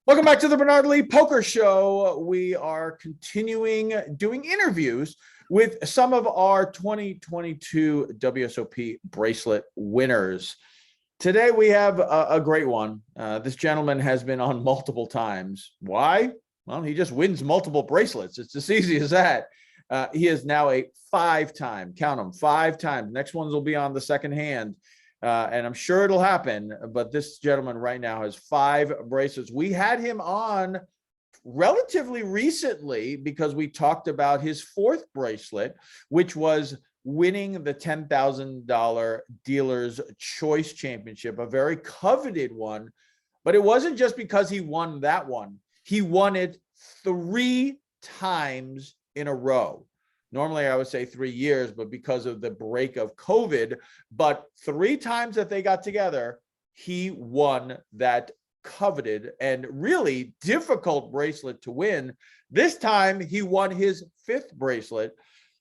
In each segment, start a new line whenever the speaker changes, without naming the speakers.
Welcome back to the Bernard Lee Poker Show. We are continuing doing interviews with some of our 2022 WSOP bracelet winners. Today we have a great one. This gentleman has been on multiple times. Why? Well, he just wins multiple bracelets. It's as easy as that. He is now a five-time, count them, 5 times. Next ones will be on the second hand. And I'm sure it'll happen, but this gentleman right now has 5 bracelets. We had him on relatively recently because we talked about his 4th bracelet, which was winning the $10,000 Dealer's Choice Championship, a very coveted one. But it wasn't just because he won that one. He won it 3 times in a row. Normally, I would say 3 years, but because of the break of COVID, but 3 times that they got together, he won that coveted and really difficult bracelet to win. This time, he won his 5th bracelet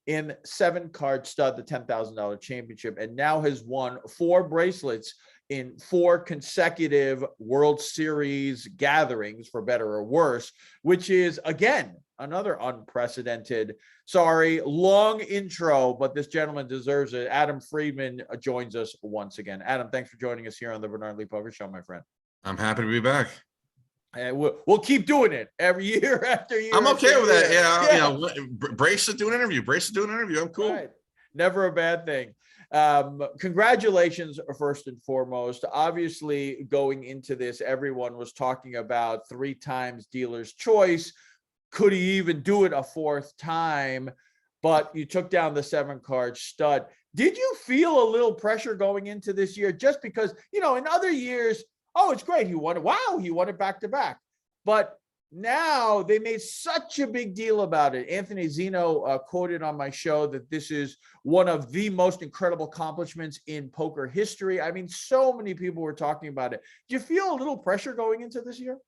in 7-card stud, the $10,000 championship, and now has won 4 bracelets in 4 consecutive World Series gatherings, for better or worse, which is, again, another unprecedented, long intro, but this gentleman deserves it. Adam Friedman joins us once again. Adam, thanks for joining us here on the Bernard Lee Poker Show, my friend.
I'm happy to be back.
And we'll keep doing it every year after year.
I'm okay with that. Yeah. You know, bracelet do an interview. I'm cool.
Right. Never a bad thing. Congratulations, first and foremost. Obviously, going into this, everyone was talking about 3 times Dealer's Choice. Could he even do it a 4th time? But you took down the 7-card stud. Did you feel a little pressure going into this year? Just because, in other years, oh, it's great. He won it. Wow, he won it back to back. But now they made such a big deal about it. Anthony Zeno quoted on my show that this is one of the most incredible accomplishments in poker history. I mean, so many people were talking about it. Do you feel a little pressure going into this year?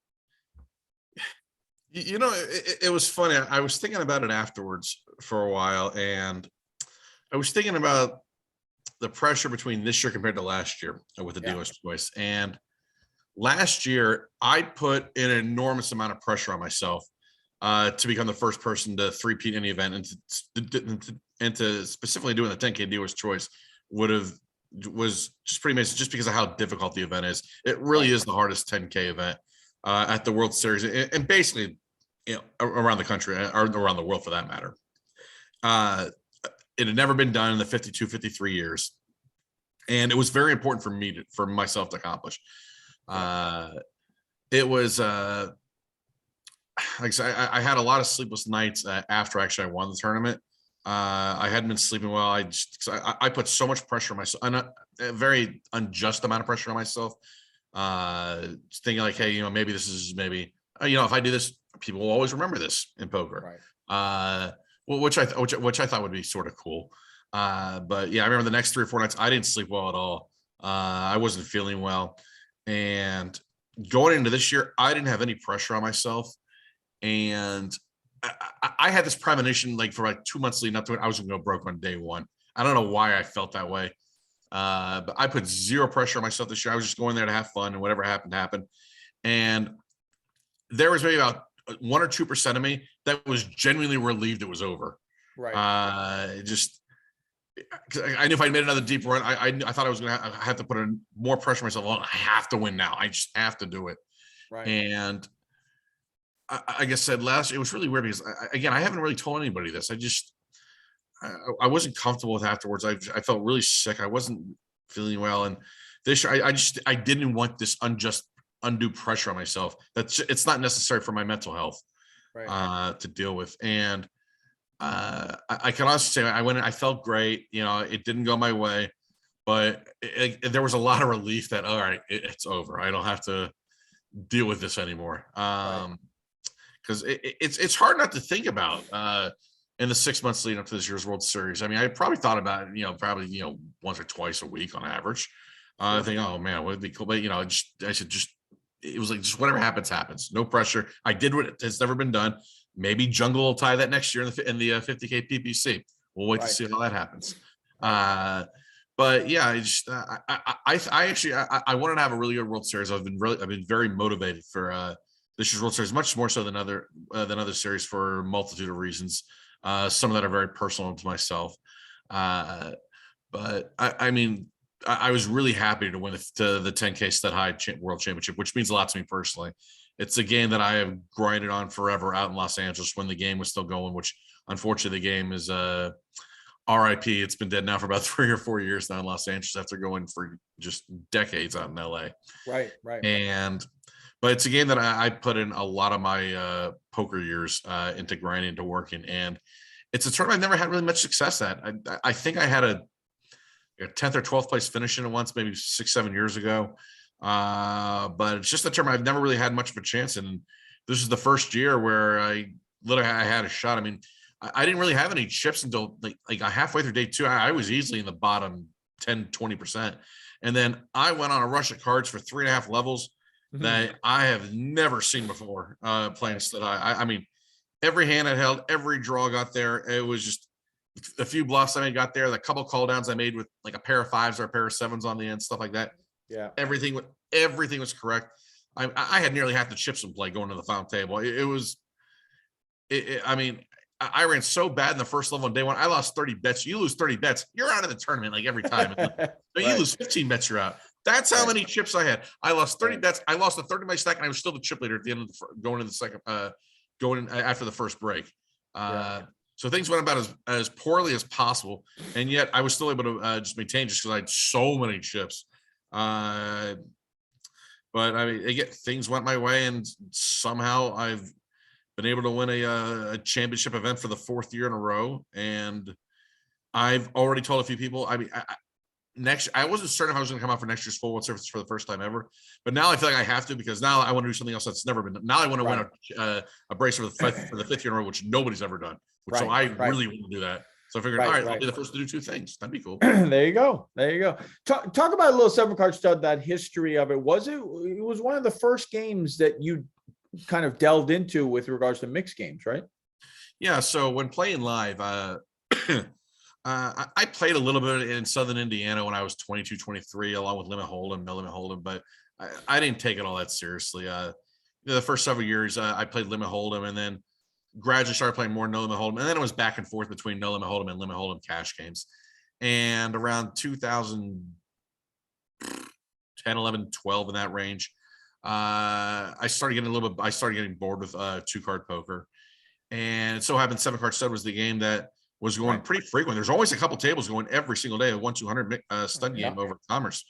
It was funny. I was thinking about it afterwards for a while, and I was thinking about the pressure between this year compared to last year with the Dealer's Choice. And last year, I put an enormous amount of pressure on myself to become the first person to three-peat any event, and to specifically doing the 10K Dealer's Choice was just pretty amazing, just because of how difficult the event is. It really is the hardest 10K event at the World Series, and basically, around the country or around the world for that matter. It had never been done in the 52, 53 years, and it was very important for myself to accomplish. It was like I said, I had a lot of sleepless nights after I won the tournament. I hadn't been sleeping well. I put so much pressure on myself, and a very unjust amount of pressure on myself. Thinking like, hey, maybe this is if I do this, people will always remember this in poker. Right. Which I thought would be sort of cool. But yeah, I remember the next 3 or 4 nights I didn't sleep well at all. I wasn't feeling well, and going into this year, I didn't have any pressure on myself, and I had this premonition, like for like 2 months leading up to it, I was going to go broke on day one. I don't know why I felt that way. But I put 0 pressure on myself this year. I was just going there to have fun, and whatever happened, happened. And there was maybe about 1 or 2% of me that was genuinely relieved it was over.
Right.
I knew if I made another deep run, I thought I was going to have to put more pressure on myself. Well, I have to win now. I just have to do it.
Right.
And I said last, it was really weird because I haven't really told anybody this. I wasn't comfortable with it afterwards. I felt really sick. I wasn't feeling well. And this year, I didn't want this undue pressure on myself. It's not necessary for my mental health, right, to deal with. And I can honestly say I went in, I felt great. It didn't go my way, but there was a lot of relief that, all right, it's over. I don't have to deal with this anymore. Because it's hard not to think about in the 6 months leading up to this year's World Series. I mean, I probably thought about it, once or twice a week on average. I think, oh man, would it be cool? But it was like, just whatever happens. No pressure. I did what has never been done. Maybe Jungle will tie that next year in the 50K PPC. We'll wait to see how that happens. But yeah, I actually wanted to have a really good World Series. I've been very motivated for this year's World Series, much more so than other series for a multitude of reasons. Some of that are very personal to myself. But I mean, I was really happy to win the 10K Stud High World Championship, which means a lot to me personally. It's a game that I have grinded on forever out in Los Angeles when the game was still going, which unfortunately the game is RIP. It's been dead now for about 3 or 4 years now in Los Angeles after going for just decades out in LA.
Right.
But it's a game that I put in a lot of my poker years into grinding, into working. And it's a tournament I've never had really much success at. I think I had a 10th or 12th place finish in it once, maybe 6-7 years ago. But it's just a tournament I've never really had much of a chance in. And this is the first year where I had a shot. I mean, I didn't really have any chips until like halfway through day 2. I was easily in the bottom 10, 20%. And then I went on a rush of cards for 3.5 levels that I have never seen before playing Stud High. I mean, every hand I held, every draw got there. It was just a few bluffs I made got there. The couple call downs I made with like a pair of 5s or a pair of 7s on the end, stuff like that.
Yeah.
Everything was correct. I had nearly half the chips in play going to the final table. I mean, I ran so bad in the first level on day 1. I lost 30 bets. You lose 30 bets, you're out of the tournament like every time. But you lose 15 bets, you're out. That's how many chips I had. I lost 30 bets. I lost a third of my stack, and I was still the chip leader at the end of going into the second, going in after the first break. So things went about as poorly as possible, and yet I was still able to just maintain just because I had so many chips. But I mean, again, things went my way, and somehow I've been able to win a championship event for the 4th year in a row. And I've already told a few people, I mean, I wasn't certain if I was going to come out for next year's full World Series for the first time ever, but now I feel like I have to, because now I want to do something else that's never been done. Now I want to win a bracelet for the 5th year in a row, which nobody's ever done. So I really want to do that. So I figured, all right, I'll be the first to do 2 things. That'd be cool.
There you go. Talk about a little 7-card stud, that history of it. It was one of the first games that you kind of delved into with regards to mixed games, right?
Yeah. So when playing live, I played a little bit in Southern Indiana when I was 22, 23, along with Limit Hold'em, no Limit Hold'em, but I didn't take it all that seriously. The first several years I played Limit Hold'em, and then gradually started playing more no Limit Hold'em, and then it was back and forth between no Limit Hold'em and Limit Hold'em cash games. And around 2010, 11, 12 in that range, I started getting bored with 2-card poker, and it so happened 7-card stud was the game that was going pretty frequent. There's always a couple tables going every single day, a 1-200 stud game over Commerce.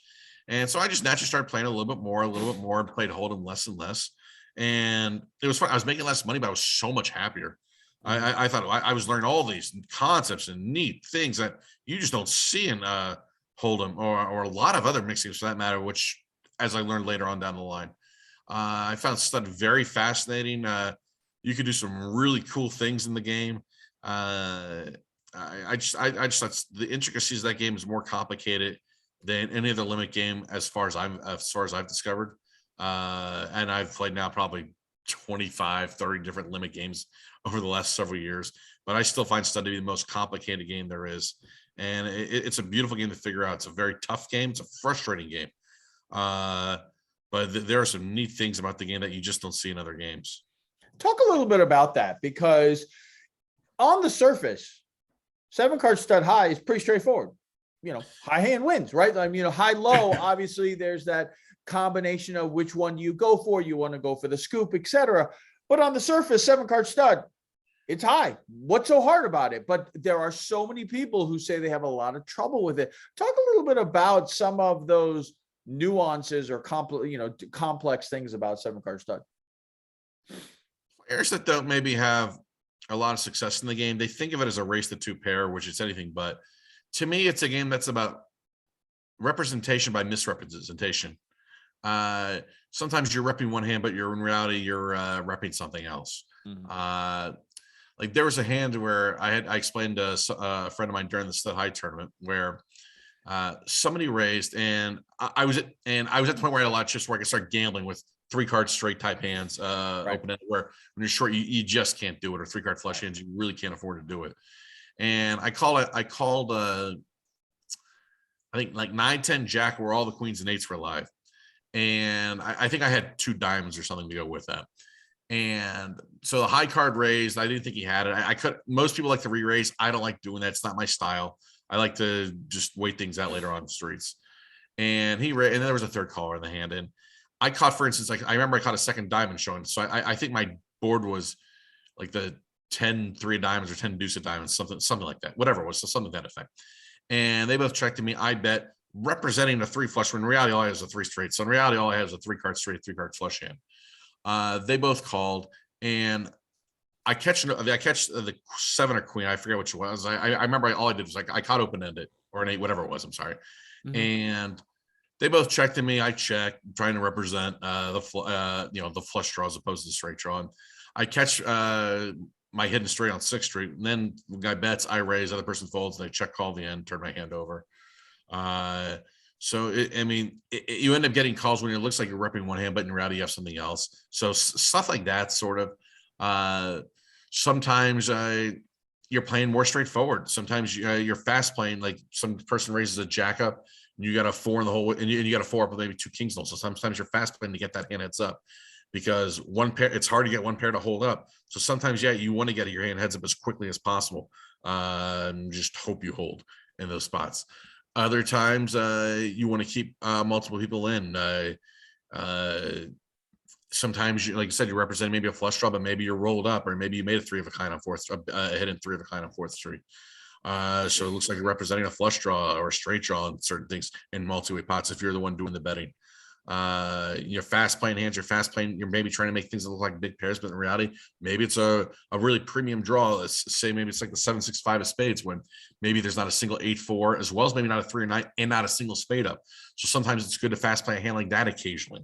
And so I just naturally started playing a little bit more, played Hold'em less and less. And it was fun. I was making less money, but I was so much happier. I thought I was learning all these concepts and neat things that you just don't see in Hold'em or a lot of other mixed games for that matter, which, as I learned later on down the line, I found stud very fascinating. You could do some really cool things in the game. I just thought the intricacies of that game is more complicated than any other limit game as far as I've discovered. And I've played now probably 25, 30 different limit games over the last several years, but I still find stud to be the most complicated game there is. And it's a beautiful game to figure out. It's a very tough game. It's a frustrating game. But there are some neat things about the game that you just don't see in other games.
Talk a little bit about that, because on the surface, 7-card stud high is pretty straightforward. High hand wins, right? I mean, high low, obviously there's that combination of which one you go for. You want to go for the scoop, etc. But on the surface, 7-card stud, it's high. What's so hard about it? But there are so many people who say they have a lot of trouble with it. Talk a little bit about some of those nuances or complex things about 7-card stud.
Players that don't maybe have a lot of success in the game, they think of it as a race to 2 pair, which is anything but. To me, it's a game that's about representation by misrepresentation. Sometimes you're repping one hand, but in reality you're repping something else. Like there was a hand where I explained to a friend of mine during the Stud High tournament where somebody raised, and I was at the point where I had a lot of chips where I could start gambling with 3-card straight type hands, open end, where when you're short, you just can't do it, or 3-card flush hands, you really can't afford to do it. And I called I think like 9, 10 jack, where all the queens and 8s were alive. And I think I had 2 diamonds or something to go with that. And so the high card raised, I didn't think he had it. I could, most people like to re-raise. I don't like doing that. It's not my style. I like to just wait things out later on the streets. And and then there was a third caller in the hand. And I caught, for instance, like I remember I caught a second diamond showing. So I think my board was like the 10 3 of diamonds or 10 deuce of diamonds, something like that, whatever it was, so something to that effect. And they both checked to me. I bet representing a 3 flush, when in reality all I have is a 3 straight. So in reality, all I have is a 3 card straight, 3 card flush hand. They both called, and I catch the 7 or queen. I forget which it was. I remember all I did was like I caught open ended or an 8, whatever it was. I'm sorry. Mm-hmm. And they both checked to me. I checked, trying to represent the flush draw as opposed to the straight draw. And I catch my hidden straight on 6th Street, and then the guy bets, I raise, other person folds, and they check call the end, turn my hand over. So you end up getting calls when it looks like you're repping one hand, but in reality you have something else. So stuff like that, sort of. Sometimes you're playing more straightforward. Sometimes you're fast playing, like some person raises a jack up, and you got a 4 in the whole, and you got a 4 up with maybe 2 kings. So sometimes you're fast playing to get that hand heads up, because one pair, it's hard to get one pair to hold up. So sometimes, you want to get your hand heads up as quickly as possible, and just hope you hold in those spots. Other times, you want to keep multiple people in. Sometimes, like I said, you represent maybe a flush draw, but maybe you're rolled up, or maybe you made a 3 of a kind on 4th, a hidden 3 of a kind on 4th Street. So it looks like you're representing a flush draw or a straight draw on certain things in multi-way pots if you're the one doing the betting. You're fast playing hands, you're maybe trying to make things look like big pairs, but in reality, maybe it's a really premium draw. Let's say maybe it's like the 7-6-5 of spades, when maybe there's not a single 8-4, as well as maybe not a 3 or 9, and not a single spade up. So sometimes it's good to fast play a hand like that occasionally.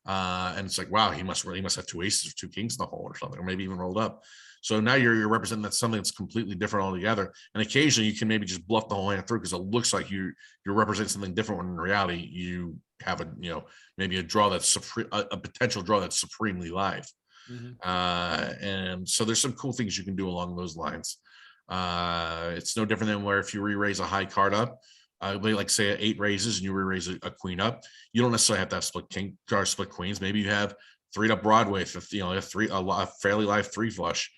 And it's like, wow, he must have 2 aces or 2 kings in the hole or something, or maybe even rolled up. So now you're representing that something that's completely different altogether. And occasionally you can maybe just bluff the whole hand through, because it looks like you're representing something different, when in reality you have maybe a draw that's a potential draw that's supremely live. Mm-hmm. And so there's some cool things you can do along those lines. It's no different than where if you re-raise a high card up, like say 8 raises and you re-raise a queen up, you don't necessarily have to have split king or split queens. Maybe you have 3 up Broadway, a fairly live 3 flush.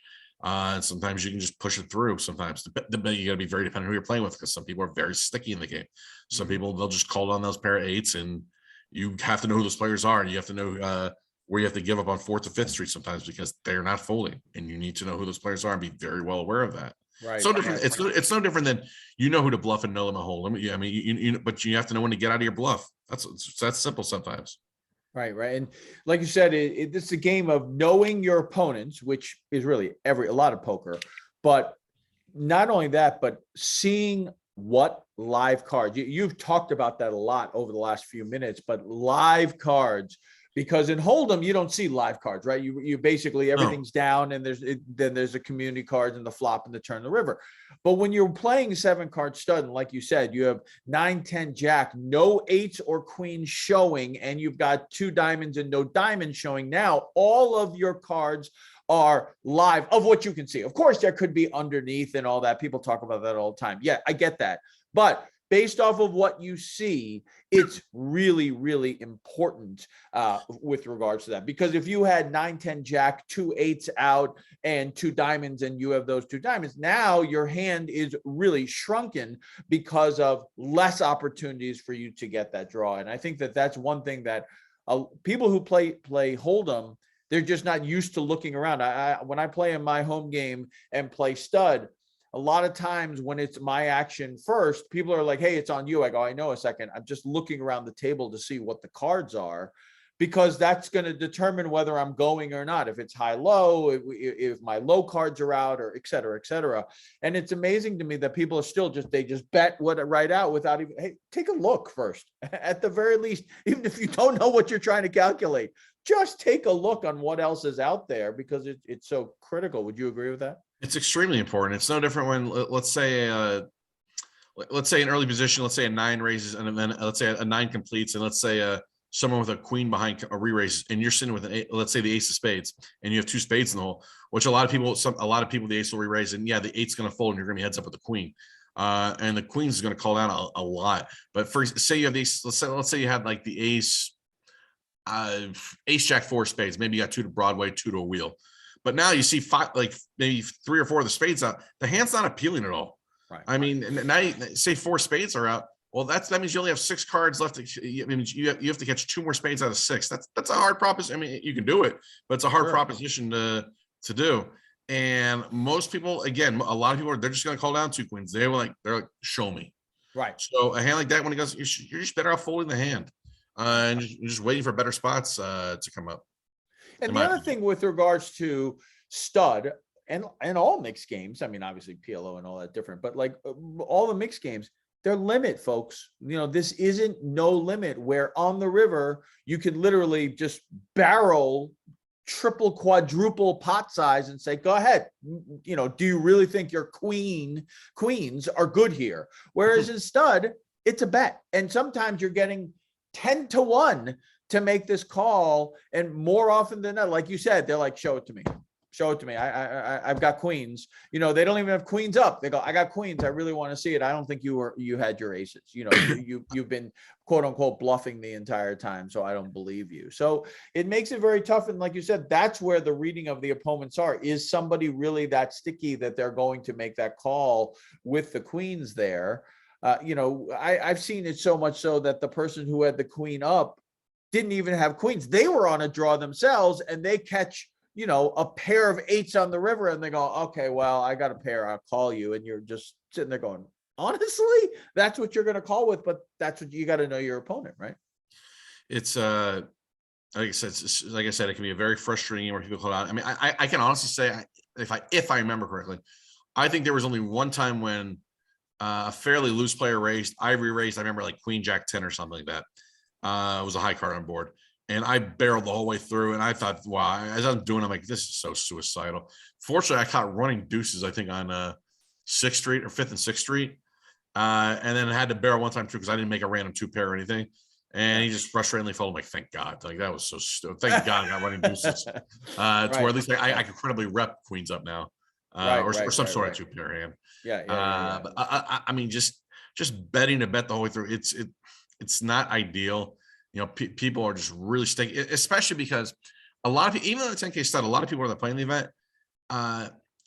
And sometimes you can just push it through. Sometimes you got to be very dependent who you're playing with, because some people are very sticky in the game. Some people, they'll just call on those pair of 8s, and you have to know who those players are, and you have to know where you have to give up on 4th to 5th Street sometimes, because they're not folding, and you need to know who those players are and be very well aware of that. Right. So different. Right. It's no different than who to bluff and know them a hole. But you have to know when to get out of your bluff. That's simple sometimes.
Right. And like you said, it's a game of knowing your opponents, which is really a lot of poker. But not only that, but seeing what live cards. You've talked about that a lot over the last few minutes, but live cards, because in Hold'em you don't see live cards, right? You basically everything's down, and there's the community cards and the flop and the turn the river. But when you're playing 7-card stud, and like you said, you have 9, 10 jack, no 8s or queens showing, and you've got 2 diamonds and no diamonds showing. Now all of your cards are live of what you can see. Of course, there could be underneath and all that. People talk about that all the time. Yeah, I get that. But based off of what you see, it's really, really important with regards to that. Because if you had 9, 10 jack, 2 8s out, and 2 diamonds, and you have those 2 diamonds, now your hand is really shrunken because of less opportunities for you to get that draw. And I think that that's one thing that people who play Hold'em, they're just not used to looking around. When I play in my home game and play stud, a lot of times when it's my action first, people are like, hey, it's on you. I go, I know, a second. I'm just looking around the table to see what the cards are, because that's going to determine whether I'm going or not. If it's high-low, if my low cards are out, or et cetera, et cetera. And it's amazing to me that people are still they just bet right out without even, hey, take a look first. At the very least, even if you don't know what you're trying to calculate, just take a look on what else is out there, because it's so critical. Would you agree with that?
It's extremely important. It's no different when, let's say an early position, let's say a 9 raises, and then let's say a 9 completes, and let's say someone with a queen behind a re-raise, and you're sitting with an 8, let's say the ace of spades, and you have 2 spades in the hole, which a lot of people, the ace will re-raise, and the 8's going to fold, and you're going to be heads up with the queen. And the queen's going to call down a lot. But say you have the ace, let's say you had like the ace ace jack 4 spades. Maybe you got 2 to Broadway, 2 to a wheel. But now you see 5, like maybe 3 or 4 of the spades out. The hand's not appealing at all.
Right.
I mean, now you say 4 spades are out. Well, that means you only have 6 cards left. I mean, you have to catch 2 more spades out of 6. That's a hard proposition. I mean, you can do it, but it's a hard proposition to do. And most people, again, a lot of people they're just going to call down 2 queens. They're like, show me.
Right.
So a hand like that, when it goes, you're just better off folding the hand and just waiting for better spots to come up.
And the other thing with regards to stud and all mixed games, I mean, obviously PLO and all that different, but like all the mixed games, they're limit, folks. You know, this isn't no limit where on the river, you can literally just barrel triple, quadruple pot size and say, go ahead. You know, do you really think your queens are good here? Whereas in stud, it's a bet. And sometimes you're getting 10 to 1 to make this call. And more often than not, like you said, they're like, show it to me. Show it to me. I've got queens. You know, they don't even have queens up. They go, I got queens. I really want to see it. I don't think you had your aces. You know, you've been quote unquote bluffing the entire time. So I don't believe you. So it makes it very tough. And like you said, that's where the reading of the opponents are. Is somebody really that sticky that they're going to make that call with the queens there? You know, I've seen it so much so that the person who had the queen up didn't even have queens. They were on a draw themselves and they catch, you know, a pair of 8s on the river and they go, okay, well, I got a pair, I'll call you. And you're just sitting there going, honestly, that's what you're going to call with, but that's what you got to know your opponent, right?
It's like I said, it can be a very frustrating game where people call out. I mean, I can honestly say, if I remember correctly, I think there was only one time when a fairly loose player raised, Ivory raised. I remember like Queen Jack 10 or something like that. It was a high card on board. And I barreled the whole way through. And I thought, wow, as I'm doing, I'm like, this is so suicidal. Fortunately, I caught running deuces, I think, on 6th Street or 5th and 6th Street. And then I had to barrel one time too because I didn't make a random 2 pair or anything. And he just frustratingly folded. Like, thank God. Like, that was so stupid. Thank God I got running deuces. To where at least I could credibly rep queens up now. Or some sort of 2 pair hand.
Yeah.
But I mean, just betting a bet the whole way through. It's not ideal. You know, people are just really sticky, especially because a lot of people, even though it's 10K stud, a lot of people that are playing the event,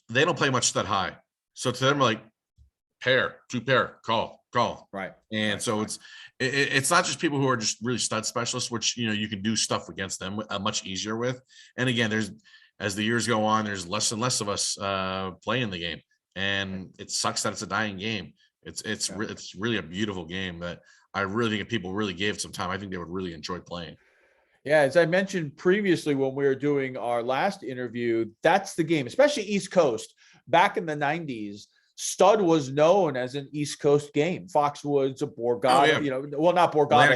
they don't play much stud high. So to them, like pair, 2 pair, call.
Right.
And so it's not just people who are just really stud specialists, which, you know, you can do stuff against them much easier with. And again, as the years go on, there's less and less of us playing the game, and it sucks that it's a dying game. It's really a beautiful game that I really think if people really gave it some time, I think they would really enjoy playing.
Yeah, as I mentioned previously when we were doing our last interview, that's the game, especially East Coast. Back in the 90s, stud was known as an East Coast game. Foxwoods, Borgata, you know, well, not Borgata,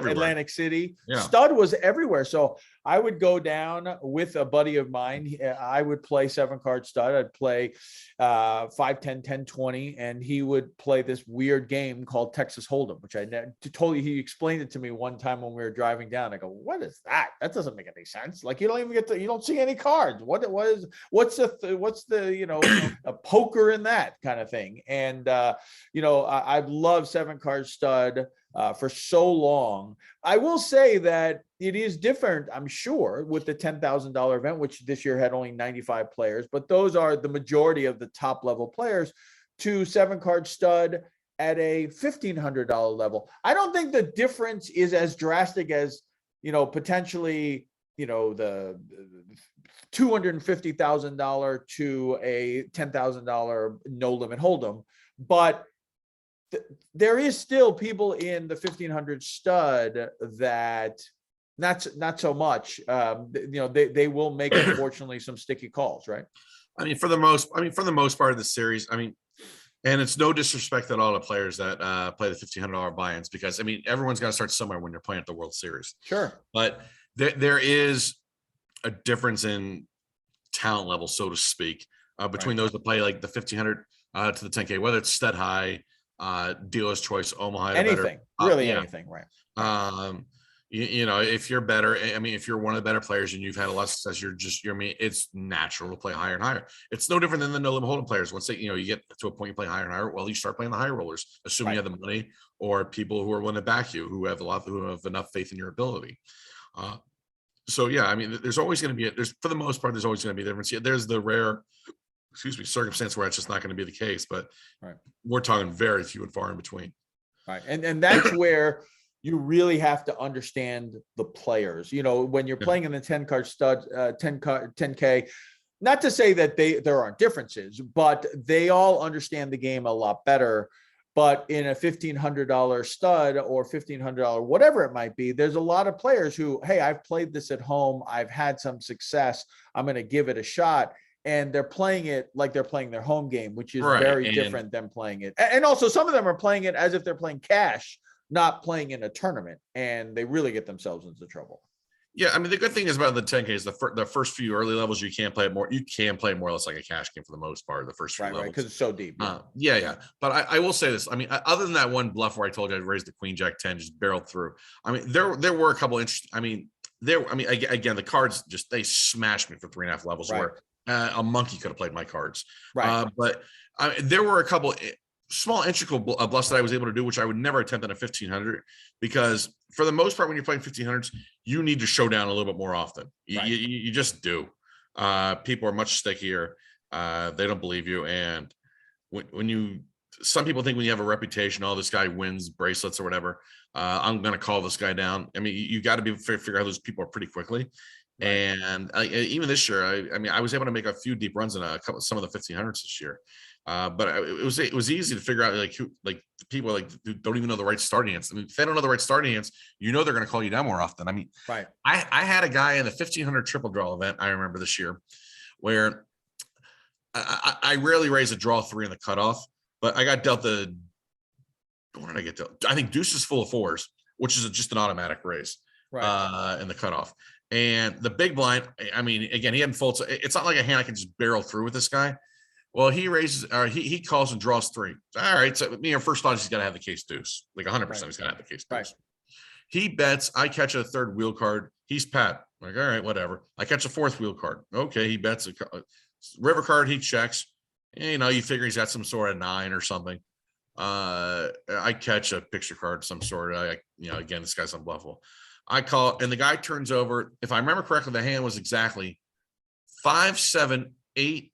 Atlantic City. Yeah. Stud was everywhere. So I would go down with a buddy of mine. I would play 7-card stud. I'd play 5, 10, 10, 20. And he would play this weird game called Texas Hold'em, which he explained it to me one time when we were driving down. I go, what is that? That doesn't make any sense. Like, you don't even you don't see any cards. What's the, you know, a poker in that kind of thing. And, you know, I've loved 7-card stud for so long. I will say that it is different, I'm sure, with the $10,000 event, which this year had only 95 players, but those are the majority of the top level players, to 7-card stud at a $1,500 level. I don't think the difference is as drastic as, you know, potentially, you know, the $250,000 to a $10,000 no limit hold'em, but there is still people in the 1,500 stud that not so much. You know, they will make, unfortunately, some sticky calls, right?
I mean, for the most part of the series, I mean, and it's no disrespect at all to players that play the $1,500 buy-ins, because I mean, everyone's got to start somewhere when you're playing at the World Series.
Sure,
but there is a difference in talent level, so to speak, between those that play like the 1,500 to the 10K, whether it's stud high, dealer's choice, Omaha,
anything, anything, right?
You know, if you're better, I mean, if you're one of the better players and you've had a lot of success, it's natural to play higher and higher. It's no different than the no limit hold'em players. Once you get to a point you play higher and higher, well, you start playing the high rollers, assuming you have the money, or people who are willing to back you, who have enough faith in your ability. So yeah, I mean, there's always going to be there's for the most part, there's always going to be a difference. Yeah, there's the rare, circumstance where it's just not going to be the case, but
Right.
we're talking very few and far in between.
Right. And that's where you really have to understand the players. You know, when you're playing in the 10 card stud, 10K, not to say that there aren't differences, but they all understand the game a lot better. But in a $1,500 stud or $1,500, whatever it might be, there's a lot of players who, hey, I've played this at home. I've had some success. I'm going to give it a shot. And they're playing it like they're playing their home game, which is very different than playing it. And also some of them are playing it as if they're playing cash, not playing in a tournament. And they really get themselves into trouble.
Yeah, I mean, the good thing is about the 10K is the first few early levels, you can play it more. You can play more or less like a cash game for the most part, the first few levels.
Right, because it's so deep.
Yeah. But I will say this. I mean, other than that one bluff where I told you I raised the queen jack 10, just barreled through. I mean, there were a couple interesting. I mean, again, the cards they smashed me for 3.5 levels where a monkey could have played my cards.
Right.
But there were a couple small integral bluffs that I was able to do, which I would never attempt on a 1,500, because for the most part, when you're playing 1,500s, you need to show down a little bit more often. You just do. People are much stickier. They don't believe you. And some people think when you have a reputation, this guy wins bracelets or whatever, I'm going to call this guy down. I mean, you got to figure out those people pretty quickly. Right. And even this year, I was able to make a few deep runs in some of the 1,500s this year. But it was easy to figure out the people who don't even know the right starting hands. I mean, if they don't know the right starting hands, they're going to call you down more often. I mean,
right.
I had a guy in the 1,500 triple draw event, I remember this year, where I rarely raise a draw 3 in the cutoff, but I got dealt what did I get dealt? I think deuces full of 4s, which is just an automatic raise in the cutoff. And the big blind, I mean, again, he hadn't folded. So it's not like a hand I can just barrel through with this guy. Well, he raises, or he calls and draws 3. All right, so first thought he's got to have the case deuce, like 100%. He's got to have the case deuce. Right. He bets. I catch a third wheel card. He's pat. Like, all right, whatever. I catch a fourth wheel card. Okay, he bets a river card. He checks. You figure he's got some sort of 9 or something. I catch a picture card, some sort. Again, this guy's unbluffable. I call, and the guy turns over. If I remember correctly, the hand was exactly 5, 7, 8,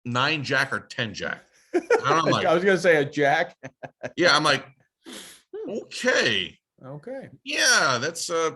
9 jack or 10 jack. I
was gonna say a jack.
Yeah, I'm like, okay, yeah, that's I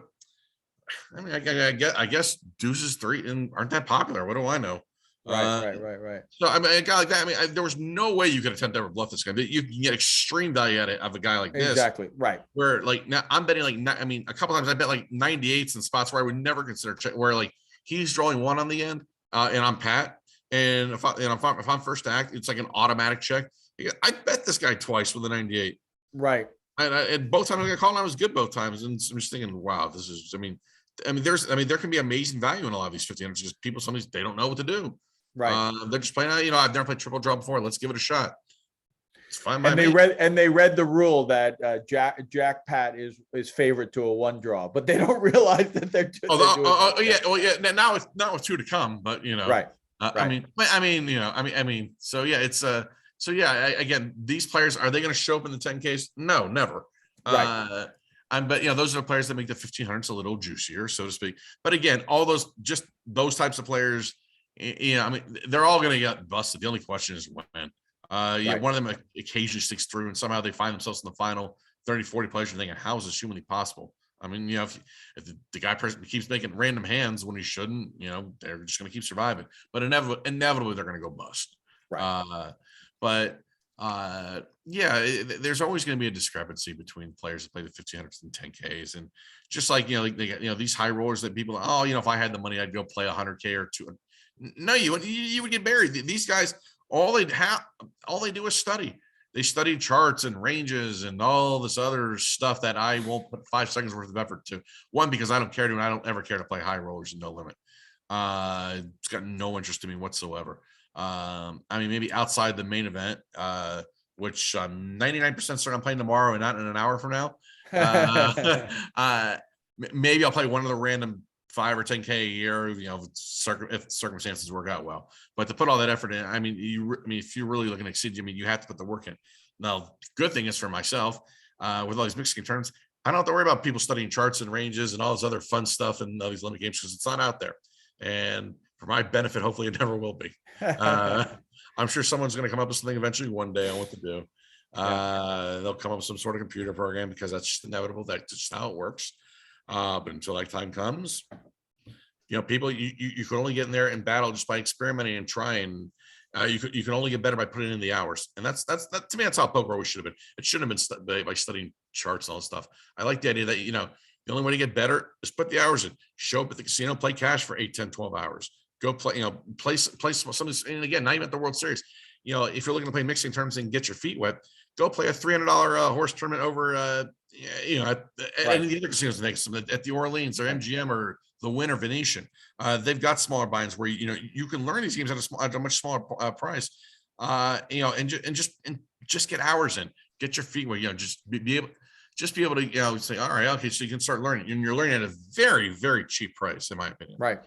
mean, I guess deuces 3 aren't that popular. What do I know?
Right.
So I mean, a guy like that. I mean, there was no way you could attempt to ever bluff this guy. You can get extreme value out of a guy like this.
Exactly. Right.
Where now I'm betting a couple times I bet 98s in spots where I would never consider check. Where he's drawing 1 on the end, and I'm pat. And if I'm first to act, it's like an automatic check. I bet this guy twice with a 98.
Right.
And both times I got called, I was good both times. And I'm just thinking, wow, this is. There can be amazing value in a lot of these 1,500s. Just people, they don't know what to do.
Right.
They're just playing. I've never played triple draw before. Let's give it a shot. It's fine.
And they read the rule that Jack Pat is favorite to a 1 draw, but they don't realize that they're.
Now with 2 to come, but
Right.
So yeah, it's again, these players, are they going to show up in the 10Ks? No, never.
Right.
But those are the players that make the 1,500s a little juicier, so to speak. But again, all those types of players, they're all going to get busted. The only question is when. One of them occasionally sticks through, and somehow they find themselves in the final 30, 40 players. You're thinking, how is this humanly possible? I mean, if the guy keeps making random hands when he shouldn't, they're just going to keep surviving. But inevitably, they're going to go bust.
Right.
There's always going to be a discrepancy between players that play the 1,500s and 10Ks, and just like these high rollers that people, if I had the money, I'd go play 100K or 2. No, you would get buried. These guys, all they do is study. They study charts and ranges and all this other stuff that I won't put 5 seconds worth of effort to. One, because I don't care to, and I don't ever care to play high rollers and no limit. It's got no interest in me whatsoever. Maybe outside the main event, which I'm 99% certain I'm playing tomorrow and not in an hour from now. Maybe I'll play one of the random 5 or 10K a year, if circumstances work out well. But to put all that effort in, if you're really looking to exceed, you have to put the work in. Now, good thing is for myself, with all these mixed game tournaments, I don't have to worry about people studying charts and ranges and all this other fun stuff and all these limit games because it's not out there. And for my benefit, hopefully it never will be. I'm sure someone's going to come up with something eventually one day on what to do. They'll come up with some sort of computer program because that's just inevitable. That's just how it works. But until that time comes, people, you can only get in there and battle just by experimenting and trying. You can only get better by putting in the hours, and that to me, that's how poker always should have been. It shouldn't have been by studying charts and all this stuff. I like the idea that the only way to get better is put the hours in. Show up at the casino, play cash for 8, 10, 12 hours. Go play, play some of this. And again, not even at the World Series. If you're looking to play mixing tournaments and get your feet wet, go play a $300 horse tournament over at any of the other casinos next to them, at the Orleans or MGM or the Wynn or Venetian. They've got smaller buy-ins where you can learn these games at a much smaller price. And just get hours in, get your feet wet. Just be able to say, all right, okay, so you can start learning, and you're learning at a very, very cheap price, in my opinion.
Right.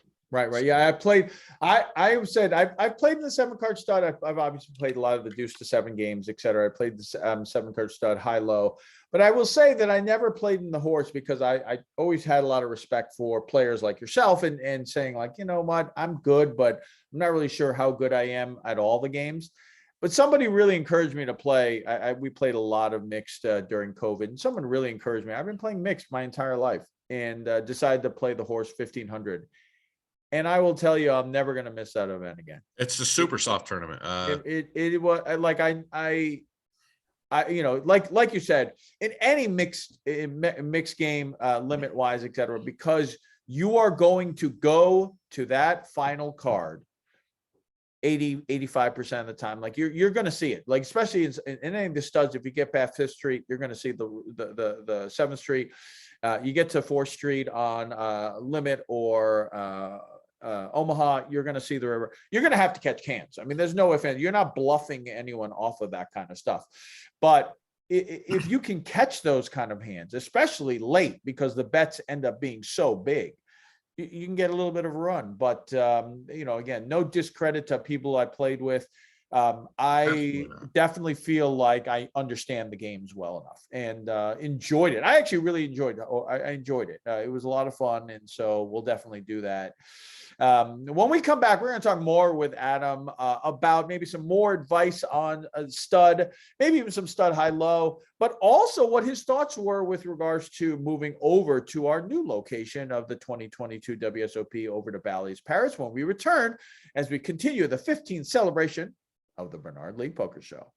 Yeah, I've played in the 7-card stud. I've obviously played a lot of the deuce to 7 games, etc. I played the 7-card stud high low, but I will say that I never played in the horse because I always had a lot of respect for players like yourself and saying like, you know what, I'm good, but I'm not really sure how good I am at all the games. But somebody really encouraged me to play. We played a lot of mixed during COVID, and someone really encouraged me. I've been playing mixed my entire life, and decided to play the horse 1500. And I will tell you, I'm never going to miss that event again.
It's the super soft tournament.
It was like like you said, in any mixed game, limit wise, etc. Because you are going to go to that final card 85% of the time. Like you're going to see it. Like especially in any of the studs, if you get past 5th Street, you're going to see the 7th Street. You get to 4th Street on limit or Omaha, you're going to see the river. You're going to have to catch cans. I mean, there's no if and you're not bluffing anyone off of that kind of stuff. But if you can catch those kind of hands, especially late, because the bets end up being so big, you can get a little bit of a run. But again, no discredit to people I played with. I definitely feel like I understand the games well enough and enjoyed it. I actually really enjoyed it. I enjoyed it. It was a lot of fun. And so we'll definitely do that. When we come back, we're going to talk more with Adam about maybe some more advice on stud, maybe even some stud high-low, but also what his thoughts were with regards to moving over to our new location of the 2022 WSOP over to Bally's Paris when we return as we continue the 15th celebration of the Bernard Lee Poker Show.